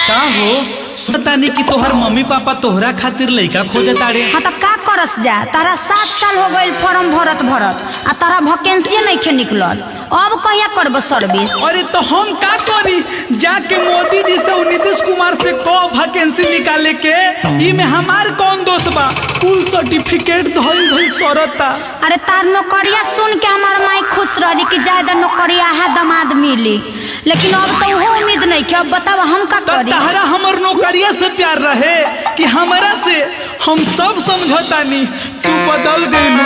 का हो सुनतानी कि तोहर मम्मी पापा तोहरा खातिर लइका खोजताड़े। हाँ तो का करस जा, तारा 7 साल हो गए फॉर्म भरत आ तारा वैकेंसी नहीं निकलल, अब कहिया करब सर्विस? अरे तो हम का करी, जाके मोदी जी से नीतीश कुमार से कहो वैकेंसी निकाले के, इमे हमार कौन दोष बा, कुल सर्टिफिकेट धइल धइल सरता। अरे तार नौकरिया सुन के हमार माई खुश रही कि ज्यादा नौकरिया है दामाद मिली, लेकिन अब तो वो उम्मीद नहीं कि अब बताओ हम का करी। तहरा हमर नौकरिया से प्यार रहे कि हमरा से, हम सब समझतानी, तू बदल गइल।